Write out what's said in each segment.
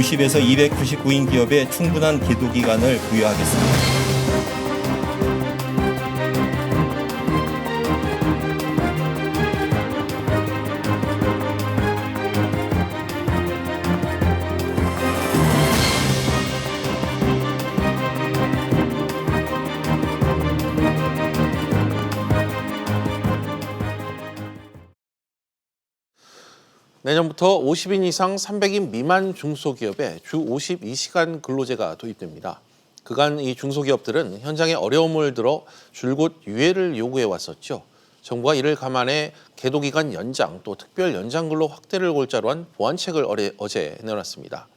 250에서 299인 기업에 충분한 계도 기간을 부여하겠습니다. 내년부터 50인 이상 300인 미만 중소기업에 주 52시간 근로제가 도입됩니다. 그간 이 중소기업들은 현장에 어려움을 들어 줄곧 유예를 요구해 왔었죠. 정부가 이를 감안해 계도기간 연장 또 특별 연장근로 확대를 골자로 한 보완책을 어제 내놨습니다.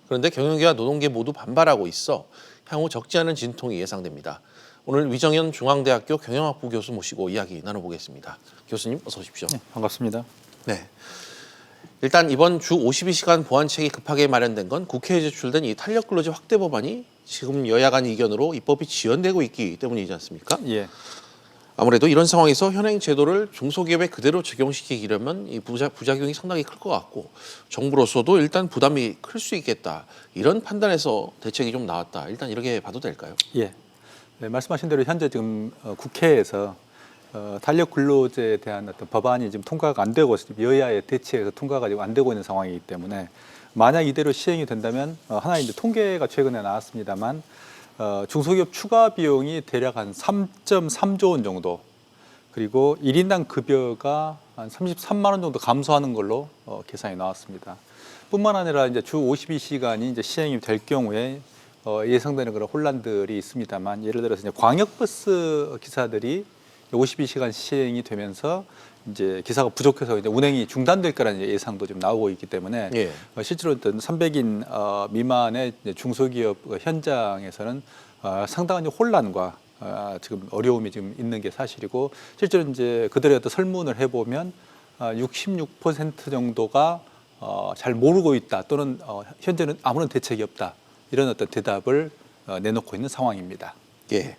그런데 경영계와 노동계 모두 반발하고 있어 향후 적지 않은 진통이 예상됩니다. 오늘 위정현 중앙대학교 경영학부 교수 모시고 이야기 나눠보겠습니다. 교수님 어서 오십시오. 네, 반갑습니다. 네. 일단 이번 주 52시간 보완책이 급하게 마련된 건 국회에 제출된 이 탄력근로제 확대 법안이 지금 여야 간 이견으로 입법이 지연되고 있기 때문이지 않습니까? 예. 아무래도 이런 상황에서 현행 제도를 중소기업에 그대로 적용시키려면 이 부작용이 상당히 클 것 같고 정부로서도 일단 부담이 클 수 있겠다. 이런 판단에서 대책이 좀 나왔다. 일단 이렇게 봐도 될까요? 예. 네, 말씀하신 대로 현재 지금 국회에서 탄력 근로제에 대한 어떤 법안이 지금 통과가 안 되고 여야의 대치에서 통과가 지금 안 되고 있는 상황이기 때문에 만약 이대로 시행이 된다면 하나 이제 통계가 최근에 나왔습니다만 중소기업 추가 비용이 대략 한 3.3조 원 정도 그리고 1인당 급여가 한 33만 원 정도 감소하는 걸로 계산이 나왔습니다. 뿐만 아니라 이제 주 52시간이 이제 시행이 될 경우에 예상되는 그런 혼란들이 있습니다만 예를 들어서 이제 광역버스 기사들이 52시간 시행이 되면서 이제 기사가 부족해서 이제 운행이 중단될 거라는 예상도 좀 나오고 있기 때문에 예. 실제로 어떤 300인 미만의 중소기업 현장에서는 상당한 혼란과 지금 어려움이 지금 있는 게 사실이고 실제로 이제 그들의 어떤 설문을 해보면 66% 정도가 잘 모르고 있다 또는 현재는 아무런 대책이 없다 이런 어떤 대답을 내놓고 있는 상황입니다. 예.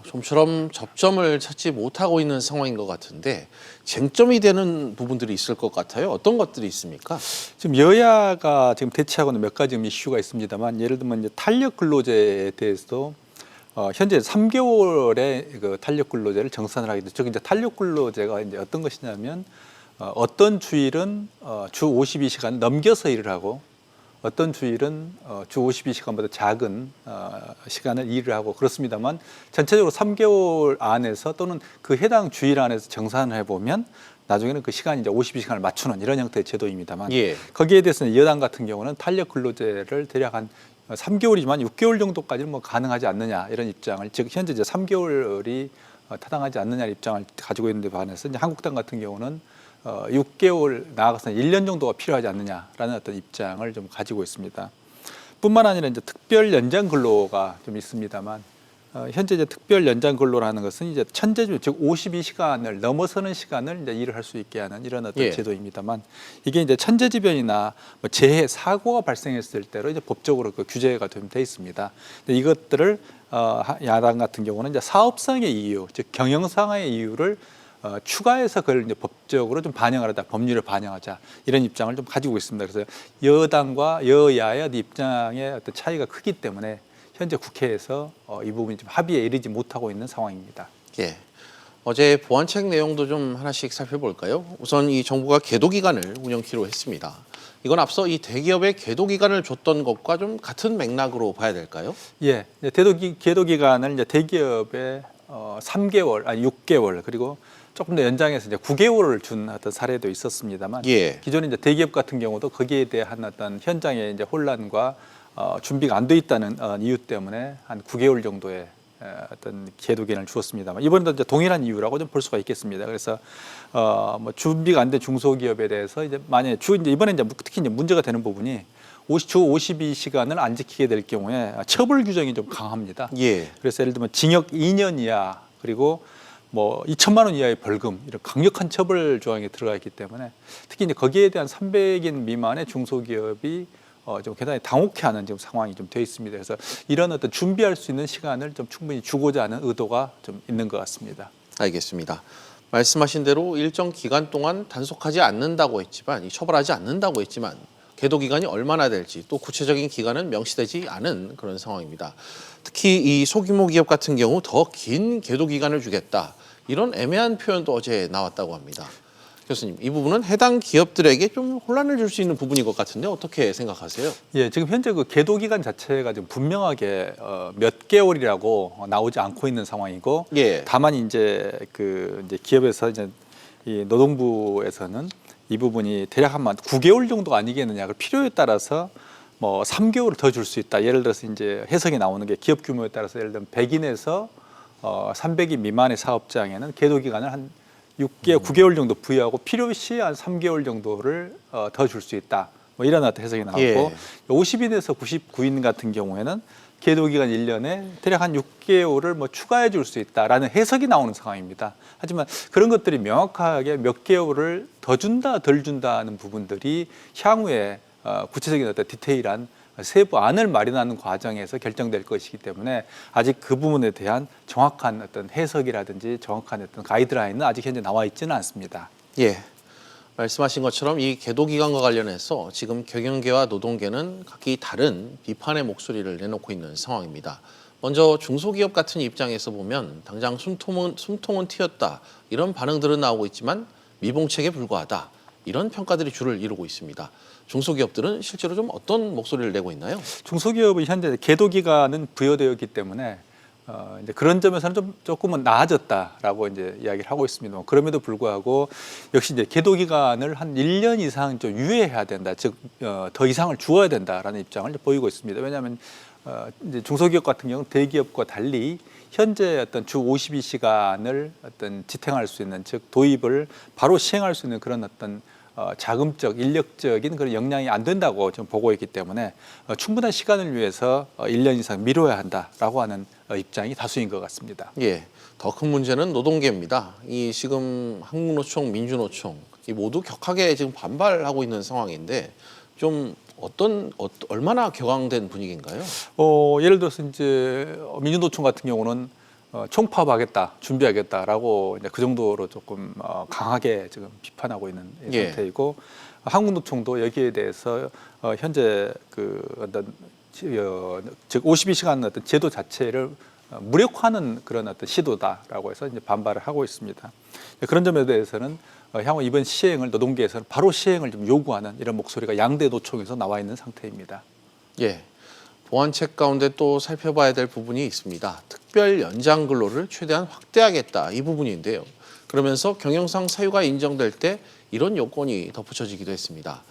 좀처럼 접점을 찾지 못하고 있는 상황인 것 같은데 쟁점이 되는 부분들이 있을 것 같아요. 어떤 것들이 있습니까? 지금 여야가 지금 대치하고는 몇 가지 이슈가 있습니다만 예를 들면 이제 탄력 근로제에 대해서도 현재 3개월의 그 탄력 근로제를 정산을 하게 되죠. 즉 이제 탄력 근로제가 이제 어떤 것이냐면 어떤 주일은 주 52시간 넘겨서 일을 하고 어떤 주일은 주 52시간보다 작은 시간을 일을 하고 그렇습니다만 전체적으로 3개월 안에서 또는 그 해당 주일 안에서 정산을 해보면 나중에는 그 시간이 이제 52시간을 맞추는 이런 형태의 제도입니다만 예. 거기에 대해서는 여당 같은 경우는 탄력 근로제를 대략 한 3개월이지만 6개월 정도까지는 뭐 가능하지 않느냐 이런 입장을 즉 현재 이제 3개월이 타당하지 않느냐 입장을 가지고 있는데 반해서 이제 한국당 같은 경우는 6개월 나아가서는 1년 정도가 필요하지 않느냐라는 어떤 입장을 좀 가지고 있습니다. 뿐만 아니라 이제 특별 연장 근로가 좀 있습니다만 현재 이제 특별 연장 근로라는 것은 이제 천재주 즉 52시간을 넘어서는 시간을 이제 일을 할 수 있게 하는 이런 어떤 예. 제도입니다만 이게 이제 천재지변이나 뭐 재해 사고가 발생했을 때로 이제 법적으로 그 규제가 좀 돼 있습니다. 근데 이것들을 야당 같은 경우는 이제 사업상의 이유 즉 경영상의 이유를 추가해서 그걸 이제 법적으로 좀 반영을 하자, 법률을 반영하자 이런 입장을 좀 가지고 있습니다. 그래서 여당과 여야의 입장의 어떤 차이가 크기 때문에 현재 국회에서 이 부분이 좀 합의에 이르지 못하고 있는 상황입니다. 예. 어제 보완책 내용도 좀 하나씩 살펴볼까요? 우선 이 정부가 계도 기간을 운영키로 했습니다. 이건 앞서 이 대기업에 계도 기간을 줬던 것과 좀 같은 맥락으로 봐야 될까요? 예, 계도 기간을 이제 대기업에 3개월, 아니 6개월 그리고 조금 더 연장해서 이제 9개월을 준 어떤 사례도 있었습니다만 예. 기존에 이제 대기업 같은 경우도 거기에 대한 어떤 현장의 이제 혼란과 준비가 안 돼 있다는 이유 때문에 한 9개월 정도의 어떤 계도 기간을 주었습니다만 이번에도 이제 동일한 이유라고 좀 볼 수가 있겠습니다. 그래서 뭐 준비가 안 된 중소기업에 대해서 이제 만약에 이제 이번에 이제 특히 이제 문제가 되는 부분이 주 52시간을 안 지키게 될 경우에 처벌 규정이 좀 강합니다. 예. 그래서 예를 들면 징역 2년 이하 그리고 뭐 2천만 원 이하의 벌금 이런 강력한 처벌 조항이 들어가 있기 때문에 특히 이제 거기에 대한 300인 미만의 중소기업이 좀 대단히 당혹해하는 지금 상황이 좀 되어 있습니다. 그래서 이런 어떤 준비할 수 있는 시간을 좀 충분히 주고자 하는 의도가 좀 있는 것 같습니다. 알겠습니다. 말씀하신 대로 일정 기간 동안 단속하지 않는다고 했지만, 처벌하지 않는다고 했지만 계도 기간이 얼마나 될지 또 구체적인 기간은 명시되지 않은 그런 상황입니다. 특히 이 소규모 기업 같은 경우 더 긴 계도 기간을 주겠다. 이런 애매한 표현도 어제 나왔다고 합니다. 교수님, 이 부분은 해당 기업들에게 좀 혼란을 줄 수 있는 부분인 것 같은데 어떻게 생각하세요? 예, 지금 현재 그 계도 기간 자체가 지금 분명하게 몇 개월이라고 나오지 않고 있는 상황이고, 예. 다만 이제 이제 기업에서 이제 이 노동부에서는 이 부분이 대략 한 9개월 정도가 아니겠느냐, 그 필요에 따라서 뭐 3개월을 더 줄 수 있다. 예를 들어서 이제 해석이 나오는 게 기업 규모에 따라서 예를 들면 100인에서 300인 미만의 사업장에는 계도 기간을 한 6개월, 9개월 정도 부여하고 필요시 한 3개월 정도를 더 줄 수 있다. 뭐 이런 어떤 해석이 나왔고, 예. 50인에서 99인 같은 경우에는 계도 기간 1년에 대략 한 6개월을 뭐 추가해 줄 수 있다라는 해석이 나오는 상황입니다. 하지만 그런 것들이 명확하게 몇 개월을 더 준다, 덜 준다는 부분들이 향후에 구체적인 어떤 디테일한 세부 안을 마련하는 과정에서 결정될 것이기 때문에 아직 그 부분에 대한 정확한 어떤 해석이라든지 정확한 어떤 가이드라인은 아직 현재 나와 있지는 않습니다. 예. 말씀하신 것처럼 이 계도 기간과 관련해서 지금 경영계와 노동계는 각기 다른 비판의 목소리를 내놓고 있는 상황입니다. 먼저 중소기업 같은 입장에서 보면 당장 숨통은 튀었다 이런 반응들은 나오고 있지만 미봉책에 불과하다 이런 평가들이 주를 이루고 있습니다. 중소기업들은 실제로 좀 어떤 목소리를 내고 있나요? 중소기업의 현재 계도 기간은 부여되어 있기 때문에 이제 그런 점에서는 조금은 나아졌다라고 이제 이야기를 하고 있습니다. 그럼에도 불구하고 역시 이제 계도 기간을 한 1년 이상 좀 유예해야 된다, 즉 더 이상을 주어야 된다라는 입장을 보이고 있습니다. 왜냐하면 이제 중소기업 같은 경우는 대기업과 달리 현재 어떤 주 52시간을 어떤 지탱할 수 있는, 즉 도입을 바로 시행할 수 있는 그런 어떤 자금적, 인력적인 그런 역량이 안 된다고 좀 보고 있기 때문에 충분한 시간을 위해서 1년 이상 미뤄야 한다라고 하는 입장이 다수인 것 같습니다. 예, 더 큰 문제는 노동계입니다. 이 지금 한국노총, 민주노총 이 모두 격하게 지금 반발하고 있는 상황인데 좀 얼마나 격앙된 분위기인가요? 예를 들어서 이제 민주노총 같은 경우는 총파업하겠다, 준비하겠다라고 이제 그 정도로 조금 강하게 지금 비판하고 있는 예. 상태이고, 한국노총도 여기에 대해서 현재 그 어떤 즉 52시간 어떤 제도 자체를 무력화하는 그런 어떤 시도다라고 해서 이제 반발을 하고 있습니다. 그런 점에 대해서는 향후 이번 시행을 노동계에서는 바로 시행을 좀 요구하는 이런 목소리가 양대 노총에서 나와 있는 상태입니다. 예. 보완책 가운데 또 살펴봐야 될 부분이 있습니다. 특별 연장 근로를 최대한 확대하겠다 이 부분인데요. 그러면서 경영상 사유가 인정될 때 이런 요건이 덧붙여지기도 했습니다.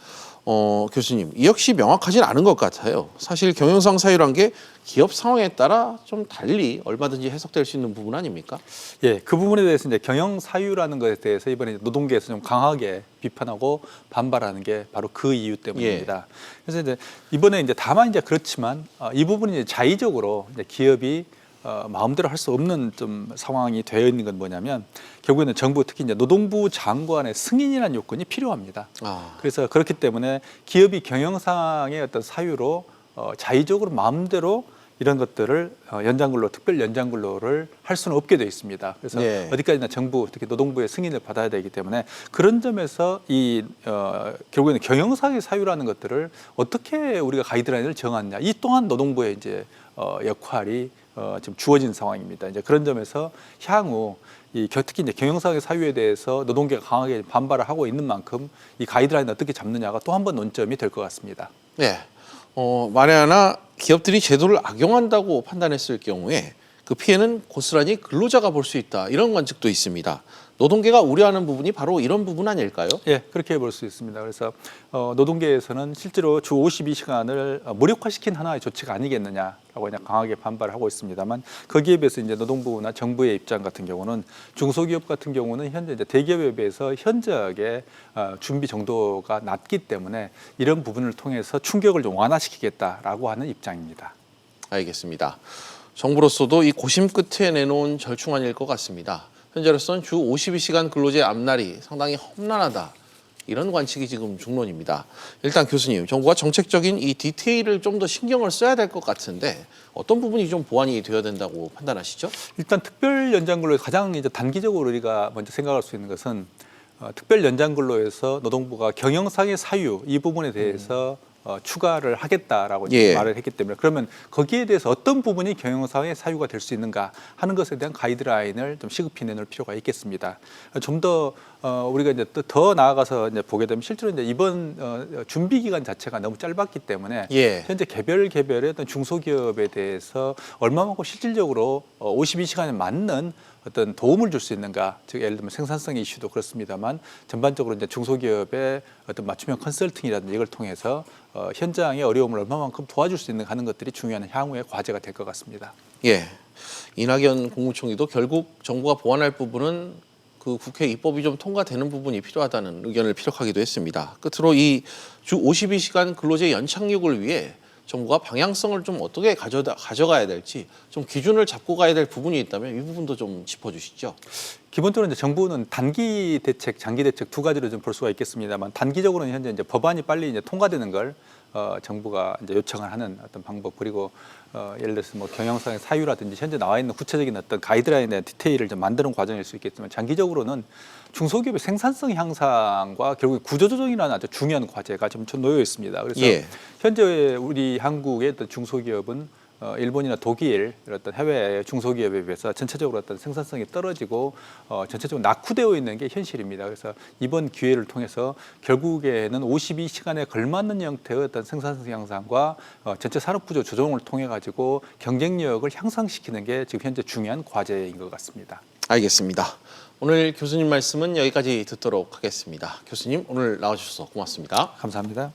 교수님, 이 역시 명확하진 않은 것 같아요. 사실 경영상 사유란 게 기업 상황에 따라 좀 달리 얼마든지 해석될 수 있는 부분 아닙니까? 예, 그 부분에 대해서 이제 경영 사유라는 것에 대해서 이번에 노동계에서 좀 강하게 비판하고 반발하는 게 바로 그 이유 때문입니다. 그래서 이제 이번에 이제 다만 이제 그렇지만 이 부분이 이제 자의적으로 이제 기업이 마음대로 할 수 없는 좀 상황이 되어 있는 건 뭐냐면 결국에는 정부, 특히 이제 노동부 장관의 승인이라는 요건이 필요합니다. 그래서 그렇기 때문에 기업이 경영상의 어떤 사유로 자의적으로 마음대로 이런 것들을 연장근로, 특별 연장근로를 할 수는 없게 되어 있습니다. 그래서 네. 어디까지나 정부, 특히 노동부의 승인을 받아야 되기 때문에 그런 점에서 이 결국에는 경영상의 사유라는 것들을 어떻게 우리가 가이드라인을 정하느냐, 이 또한 노동부의 이제 역할이 지금 주어진 상황입니다. 이제 그런 점에서 향후 특히 이제 경영상의 사유에 대해서 노동계가 강하게 반발을 하고 있는 만큼 이 가이드라인을 어떻게 잡느냐가 또 한 번 논점이 될 것 같습니다. 네. 만에 하나 기업들이 제도를 악용한다고 판단했을 경우에 그 피해는 고스란히 근로자가 볼 수 있다. 이런 관측도 있습니다. 노동계가 우려하는 부분이 바로 이런 부분 아닐까요? 예, 그렇게 볼 수 있습니다. 그래서 노동계에서는 실제로 주 52시간을 무력화시킨 하나의 조치가 아니겠느냐라고 그냥 강하게 반발하고 있습니다만, 거기에 비해서 이제 노동부나 정부의 입장 같은 경우는 중소기업 같은 경우는 현재 이제 대기업에 비해서 현저하게 준비 정도가 낮기 때문에 이런 부분을 통해서 충격을 좀 완화시키겠다라고 하는 입장입니다. 알겠습니다. 정부로서도 이 고심 끝에 내놓은 절충안일 것 같습니다. 현재로서는 주 52시간 근로제 앞날이 상당히 험난하다. 이런 관측이 지금 중론입니다. 일단 교수님, 정부가 정책적인 이 디테일을 좀 더 신경을 써야 될 것 같은데 어떤 부분이 좀 보완이 되어야 된다고 판단하시죠? 일단 특별 연장근로 가장 이제 단기적으로 우리가 먼저 생각할 수 있는 것은 특별 연장 근로에서 노동부가 경영상의 사유 이 부분에 대해서 추가를 하겠다라고 예. 말을 했기 때문에 그러면 거기에 대해서 어떤 부분이 경영상의 사유가 될 수 있는가 하는 것에 대한 가이드라인을 좀 시급히 내놓을 필요가 있겠습니다. 좀 더 우리가 이제 또 더 나아가서 이제 보게 되면 실제로 이제 이번 준비 기간 자체가 너무 짧았기 때문에 예. 현재 개별의 어떤 중소기업에 대해서 얼마만큼 실질적으로 52시간에 맞는 어떤 도움을 줄 수 있는가, 즉 예를 들면 생산성 이슈도 그렇습니다만 전반적으로 이제 중소기업의 어떤 맞춤형 컨설팅이라든지 이걸 통해서 현장의 어려움을 얼마만큼 도와줄 수 있는가 하는 것들이 중요한 향후의 과제가 될 것 같습니다. 예. 이낙연 국무총리도 결국 정부가 보완할 부분은 그 국회 입법이 좀 통과되는 부분이 필요하다는 의견을 피력하기도 했습니다. 끝으로 이 주 52시간 근로제 연착륙을 위해 정부가 방향성을 좀 어떻게 가져가야 될지 좀 기준을 잡고 가야 될 부분이 있다면 이 부분도 좀 짚어주시죠. 기본적으로 이제 정부는 단기 대책, 장기 대책 두 가지로 좀 볼 수가 있겠습니다만 단기적으로는 현재 이제 법안이 빨리 이제 통과되는 걸 정부가 이제 요청을 하는 어떤 방법 그리고 예를 들어서 뭐 경영상의 사유라든지 현재 나와 있는 구체적인 어떤 가이드라인에 대한 디테일을 좀 만드는 과정일 수 있겠지만 장기적으로는 중소기업의 생산성 향상과 결국 구조조정이라는 아주 중요한 과제가 좀 놓여 있습니다. 그래서 예. 현재 우리 한국의 어떤 중소기업은 일본이나 독일 어떤 해외 중소기업에 비해서 전체적으로 어떤 생산성이 떨어지고 전체적으로 낙후되어 있는 게 현실입니다. 그래서 이번 기회를 통해서 결국에는 52시간에 걸맞는 형태의 어떤 생산성 향상과 전체 산업구조 조정을 통해 가지고 경쟁력을 향상시키는 게 지금 현재 중요한 과제인 것 같습니다. 알겠습니다. 오늘 교수님 말씀은 여기까지 듣도록 하겠습니다. 교수님 오늘 나와주셔서 고맙습니다. 감사합니다.